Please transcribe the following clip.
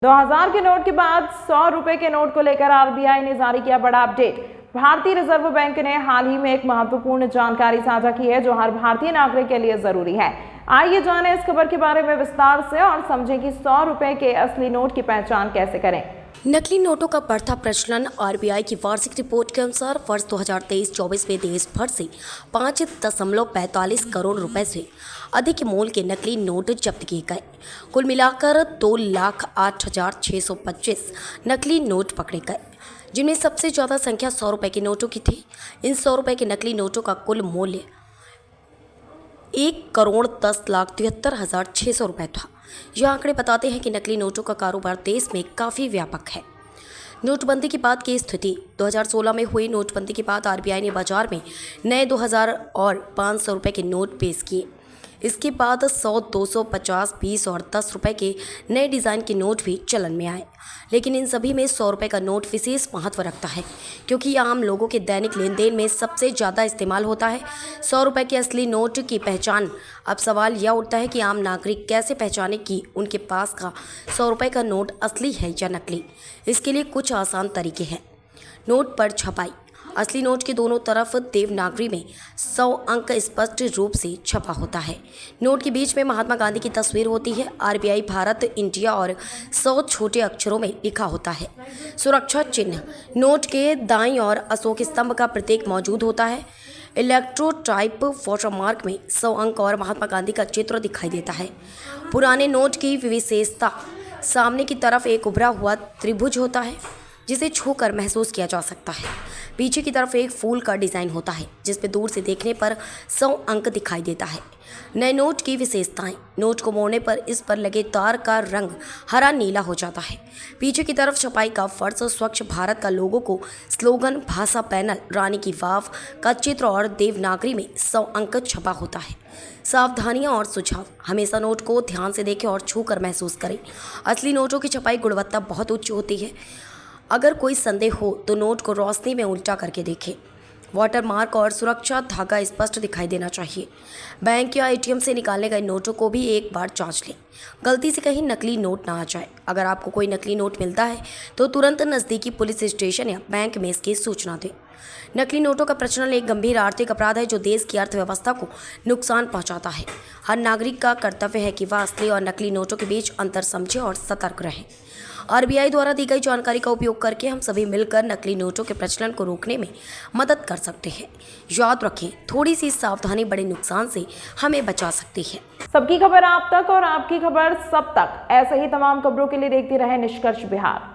2000 के नोट के बाद 100 रुपए के नोट को लेकर आरबीआई ने जारी किया बड़ा अपडेट। भारतीय रिजर्व बैंक ने हाल ही में एक महत्वपूर्ण जानकारी साझा की है जो हर भारतीय नागरिक के लिए जरूरी है। आइए जानें इस खबर के बारे में विस्तार से और समझें कि 100 रुपए के असली नोट की पहचान कैसे करें। नकली नोटों का बढ़ता प्रचलन। आरबीआई की वार्षिक रिपोर्ट के अनुसार वर्ष 2023-24 में देश भर से 5.45 करोड़ रुपए से अधिक मूल्य के नकली नोट जब्त किए गए। कुल मिलाकर 2,08,625 नकली नोट पकड़े गए, जिनमें सबसे ज़्यादा संख्या 100 रुपए के नोटों की थी। इन 100 रुपए के नकली नोटों का कुल मूल्य 1,10,73,600 रुपये था। ये आंकड़े बताते हैं कि नकली नोटों का कारोबार देश में काफ़ी व्यापक है। नोटबंदी के बाद की स्थिति। 2016 में हुई नोटबंदी के बाद आरबीआई ने बाजार में नए 2000 और 500 रुपये के नोट पेश किए। इसके बाद 100, 200, 50, 20 और 10 रुपये के नए डिज़ाइन के नोट भी चलन में आए। लेकिन इन सभी में 100 रुपये का नोट विशेष महत्व रखता है, क्योंकि यह आम लोगों के दैनिक लेन देन में सबसे ज़्यादा इस्तेमाल होता है। 100 रुपये के असली नोट की पहचान। अब सवाल यह उठता है कि आम नागरिक कैसे पहचाने कि उनके पास का 100 रुपये का नोट असली है या नकली। इसके लिए कुछ आसान तरीके हैं। नोट पर छपाई। असली नोट के दोनों तरफ देवनागरी में 100 अंक स्पष्ट रूप से छपा होता है। नोट के बीच में महात्मा गांधी की तस्वीर होती है। आरबीआई भारत, इंडिया और 100 छोटे अक्षरों में लिखा होता है। सुरक्षा चिन्ह। नोट के दाईं ओर अशोक स्तंभ का प्रतीक मौजूद होता है। इलेक्ट्रोटाइप वाटरमार्क में 100 अंक और महात्मा गांधी का चित्र दिखाई देता है। पुराने नोट की विशेषता। सामने की तरफ एक उभरा हुआ त्रिभुज होता है जिसे छूकर महसूस किया जा सकता है। पीछे की तरफ एक फूल का डिज़ाइन होता है जिसमें दूर से देखने पर 100 अंक दिखाई देता है। नए नोट की विशेषताएं। नोट को मोड़ने पर इस पर लगे तार का रंग हरा नीला हो जाता है। पीछे की तरफ छपाई का फर्श, स्वच्छ भारत का लोगो को स्लोगन, भाषा पैनल, रानी की वाव का चित्र और देवनागरी में 100 अंक छपा होता है। सावधानियां और सुझाव। हमेशा नोट को ध्यान से देखें और छूकर महसूस करें। असली नोटों की छपाई गुणवत्ता बहुत उच्च होती है। अगर कोई संदेह हो तो नोट को रोशनी में उल्टा करके देखें। वाटरमार्क और सुरक्षा धागा स्पष्ट दिखाई देना चाहिए। बैंक या एटीएम से निकाले गए नोटों को भी एक बार जांच लें, गलती से कहीं नकली नोट ना आ जाए। अगर आपको कोई नकली नोट मिलता है तो तुरंत नज़दीकी पुलिस स्टेशन या बैंक में इसकी सूचना दें। नकली नोटों का प्रचलन एक गंभीर आर्थिक अपराध है जो देश की अर्थव्यवस्था को नुकसान पहुंचाता है। हर नागरिक का कर्तव्य है कि वह असली और नकली नोटों के बीच अंतर समझे और सतर्क रहें। आरबीआई द्वारा दी गई जानकारी का उपयोग करके हम सभी मिलकर नकली नोटों के प्रचलन को रोकने में मदद कर सकते हैं। याद रखें, थोड़ी सी सावधानी बड़े नुकसान से हमें बचा सकती है। सबकी खबर आप तक और आपकी खबर सब तक। ऐसे ही तमाम खबरों के लिए देखते रहें निष्कर्ष बिहार।